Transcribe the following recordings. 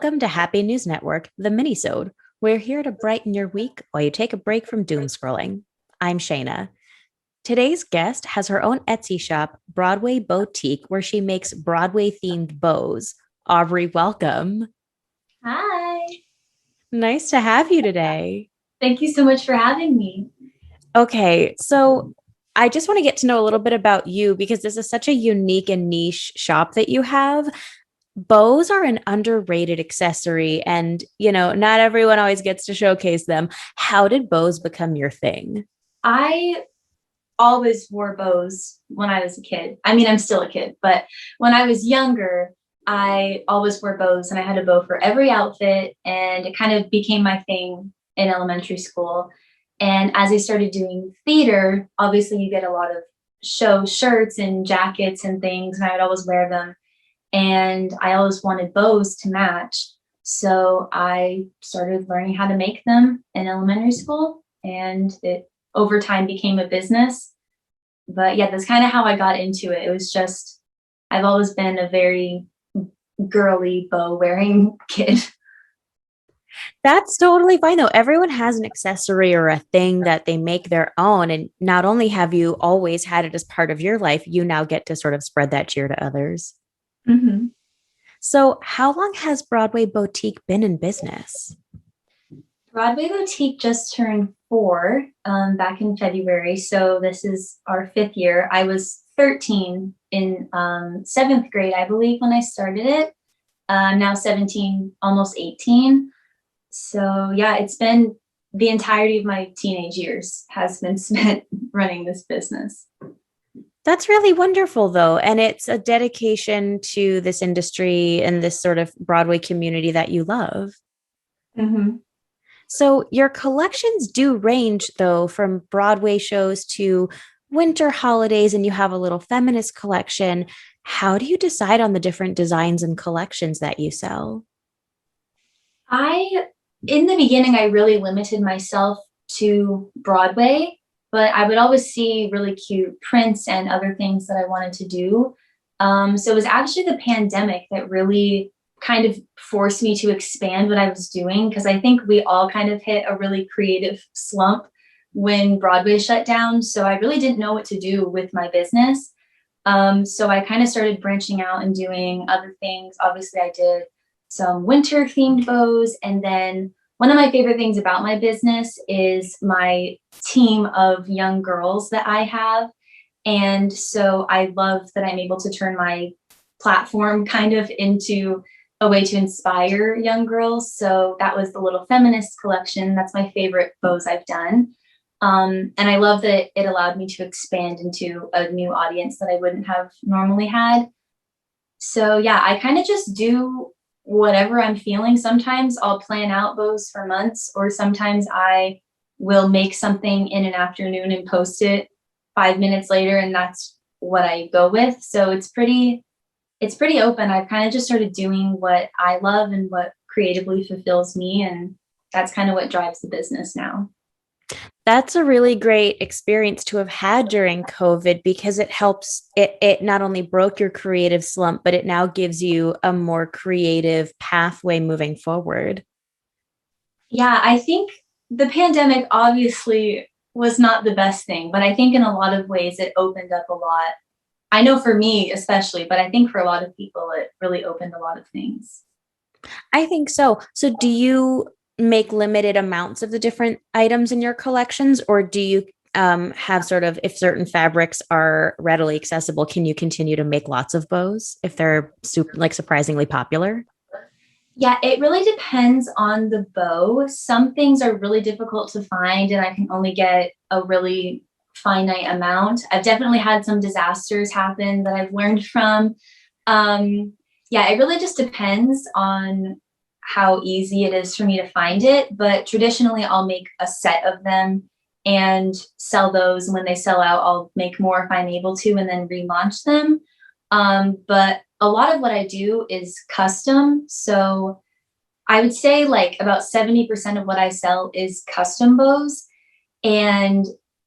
Welcome to Happy News Network, the Minisode. We're here to brighten your week while you take a break from doom scrolling. I'm Shayna. Today's guest has her own Etsy shop, Broadway Bowtique, where she makes Broadway themed bows. Aubrey, welcome. Hi. Nice to have you today. Thank you so much for having me. Okay, so I just want to get to know a little bit about you because this is such a unique and niche shop that you have. Bows are an underrated accessory, and not everyone always gets to showcase them. How did bows become your thing? I always wore bows when I was a kid. I mean, I'm still a kid, but when I was younger, I always wore bows and I had a bow for every outfit, and it kind of became my thing in elementary school. And as I started doing theater, obviously you get a lot of show shirts and jackets and things, and I would always wear them. And I always wanted bows to match. So I started learning how to make them in elementary school, and it over time became a business. But yeah, that's kind of how I got into it. It was just, I've always been a very girly bow wearing kid. That's totally fine, though. Everyone has an accessory or a thing that they make their own. And not only have you always had it as part of your life, you now get to sort of spread that cheer to others. Mhm. So, how long has Broadway Boutique been in business? Broadway Boutique just turned four back in February. So this is our fifth year. I was 13 in seventh grade, I believe, when I started it. I'm now 17, almost 18. So yeah, it's been the entirety of my teenage years has been spent running this business. That's really wonderful, though. And it's a dedication to this industry and this sort of Broadway community that you love. Mhm. So, your collections do range, though, from Broadway shows to winter holidays, and you have a little feminist collection. How do you decide on the different designs and collections that you sell? I, in the beginning, I really limited myself to Broadway, but I would always see really cute prints and other things that I wanted to do. So it was actually the pandemic that really kind of forced me to expand what I was doing, because I think we all kind of hit a really creative slump when Broadway shut down. So I really didn't know what to do with my business. So I kind of started branching out and doing other things. Obviously, I did some winter themed bows. And then one of my favorite things about my business is my team of young girls that I have. And so I love that I'm able to turn my platform kind of into a way to inspire young girls. So that was the Little Feminist collection. That's my favorite bows I've done. And I love that it allowed me to expand into a new audience that I wouldn't have normally had. So yeah, I kind of just do whatever I'm feeling. Sometimes I'll plan out bows for months, or sometimes I will make something in an afternoon and post it 5 minutes later, and that's what I go with. So it's pretty open. I've kind of just started doing what I love and what creatively fulfills me, and that's kind of what drives the business now. That's a really great experience to have had during COVID because it not only broke your creative slump, but it now gives you a more creative pathway moving forward. Yeah, I think the pandemic obviously was not the best thing, but I think in a lot of ways it opened up a lot. I know for me especially, but I think for a lot of people it really opened a lot of things. I think so. So, do you make limited amounts of the different items in your collections, or do you have sort of, if certain fabrics are readily accessible, can you continue to make lots of bows if they're like surprisingly popular? Yeah, it really depends on the bow. Some things are really difficult to find, and I can only get a really finite amount. I've definitely had some disasters happen that I've learned from. Um, yeah, it really just depends on how easy it is for me to find it. But traditionally, I'll make a set of them and sell those. And when they sell out, I'll make more if I'm able to, and then relaunch them. But a lot of what I do is custom. So I would say like about 70% of what I sell is custom bows. And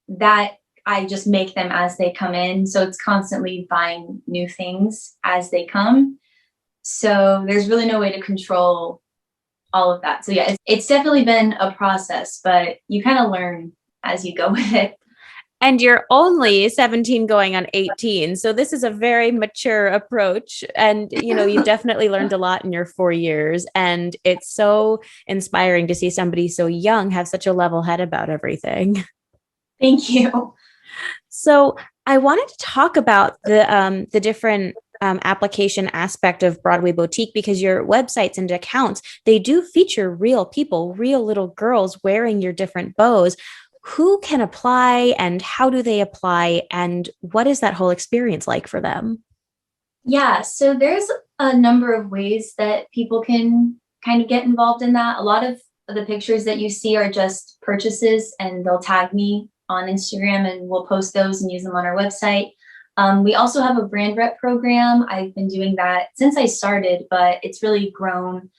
that I just make them as they come in. So it's constantly buying new things as they come. So there's really no way to control all of that. So yeah, it's definitely been a process, but you kind of learn as you go with it. And you're only 17 going on 18. So this is a very mature approach. And, you've definitely learned a lot in your 4 years. And it's so inspiring to see somebody so young have such a level head about everything. Thank you. So I wanted to talk about the different application aspect of Broadway Boutique because your websites and accounts, they do feature real people, real little girls wearing your different bows. Who can apply and how do they apply? And what is that whole experience like for them? Yeah, so there's a number of ways that people can kind of get involved in that. A lot of the pictures that you see are just purchases, and they'll tag me on Instagram and we'll post those and use them on our website. We also have a brand rep program. I've been doing that since I started, but it's really grown.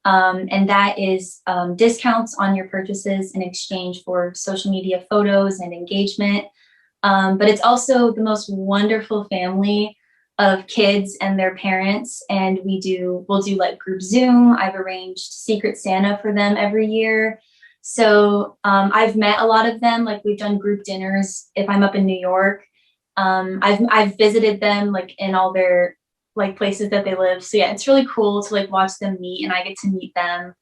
And that is discounts on your purchases in exchange for social media photos and engagement. But it's also the most wonderful family of kids and their parents. And we'll do like group Zoom. I've arranged Secret Santa for them every year. So I've met a lot of them. Like we've done group dinners if I'm up in New York. I've visited them like in all their like places that they live. So yeah, it's really cool to like watch them meet and I get to meet them.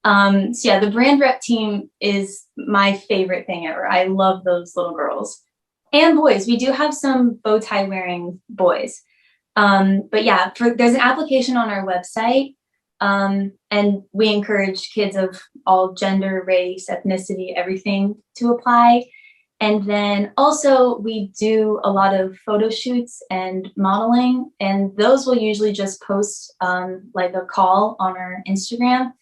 So yeah, the brand rep team is my favorite thing ever. I love those little girls and boys. We do have some bow tie wearing boys. But yeah, there's an application on our website. And we encourage kids of all gender, race, ethnicity, everything to apply. And then also we do a lot of photo shoots and modeling, and those will usually just post like a call on our Instagram.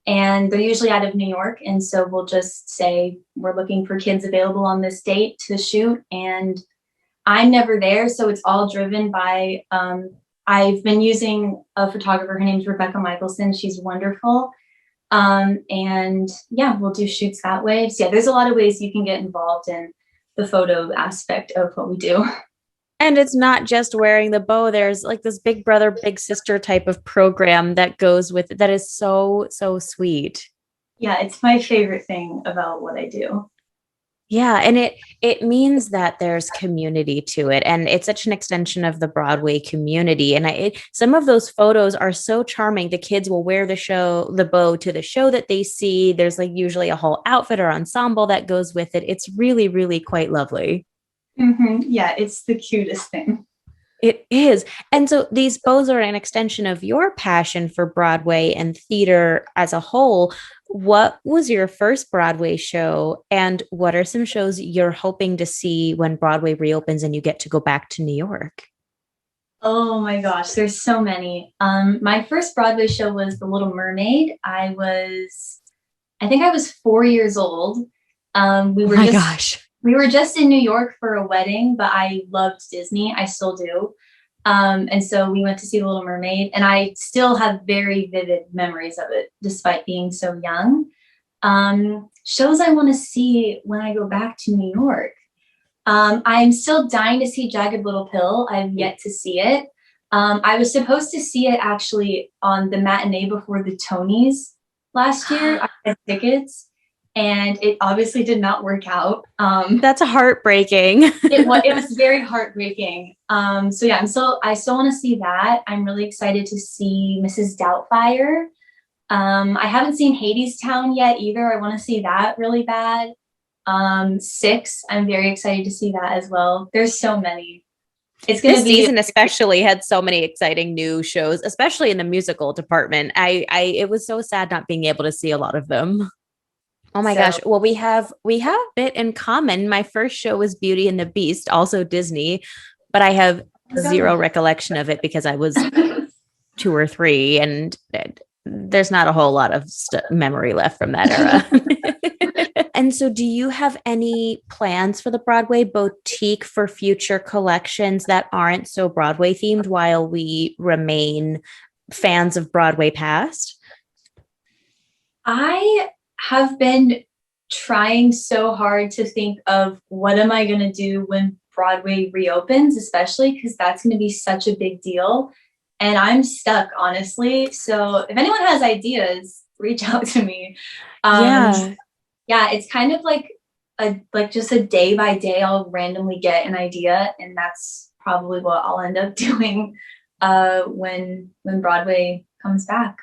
And they're usually out of New York. And so we'll just say, we're looking for kids available on this date to shoot. And I'm never there. So it's all driven by, I've been using a photographer. Her name's Rebecca Michelson. She's wonderful. And yeah, we'll do shoots that way. So yeah, there's a lot of ways you can get involved in the photo aspect of what we do. And it's not just wearing the bow. There's like this big brother, big sister type of program that goes with it that is so, so sweet. Yeah, it's my favorite thing about what I do. Yeah, and it means that there's community to it, and it's such an extension of the Broadway community. And some of those photos are so charming. The kids will wear the bow to the show that they see. There's like usually a whole outfit or ensemble that goes with it. It's really, really quite lovely. Yeah, it's the cutest thing. It is. And so these bows are an extension of your passion for Broadway and theater as a whole. What was your first Broadway show? And what are some shows you're hoping to see when Broadway reopens and you get to go back to New York? Oh my gosh, there's so many. My first Broadway show was The Little Mermaid. I think I was 4 years old. We Oh were my just gosh. we were just in New York for a wedding, but I loved Disney. I still do. And so we went to see The Little Mermaid, and I still have very vivid memories of it, despite being so young. Shows I want to see when I go back to New York. I'm still dying to see Jagged Little Pill. I've yet to see it. I was supposed to see it actually on the matinee before the Tonys last year. I had tickets, and it obviously did not work out. That's heartbreaking. It was very heartbreaking. So yeah, I still want to see that. I'm really excited to see Mrs. Doubtfire. I haven't seen Hadestown yet either. I want to see that really bad. Six, I'm very excited to see that as well. There's so many. It's gonna This be season especially had so many exciting new shows, especially in the musical department. It was so sad not being able to see a lot of them. Oh my so gosh. Well, we have a bit in common. My first show was Beauty and the Beast, also Disney, but I have zero recollection of it because I was 2 or 3, and there's not a whole lot of memory left from that era. And so, do you have any plans for the Broadway Boutique for future collections that aren't so Broadway themed while we remain fans of Broadway past? I have been trying so hard to think of what am I going to do when Broadway reopens, especially because that's going to be such a big deal. and I'm stuck, honestly. So if anyone has ideas, reach out to me. Um, Yeah. yeah, it's kind of like just a day by day. I'll randomly get an idea, and that's probably what I'll end up doing when Broadway comes back.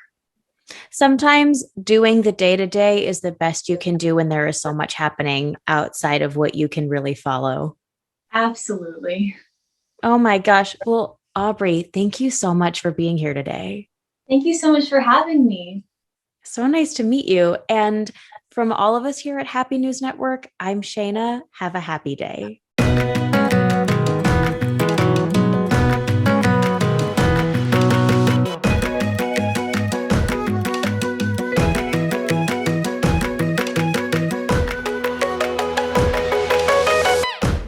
Sometimes doing the day to day is the best you can do when there is so much happening outside of what you can really follow. Absolutely. Oh my gosh. Well, Aubrey, thank you so much for being here today. Thank you so much for having me. So nice to meet you. And from all of us here at Happy News Network, I'm Shayna. Have a happy day.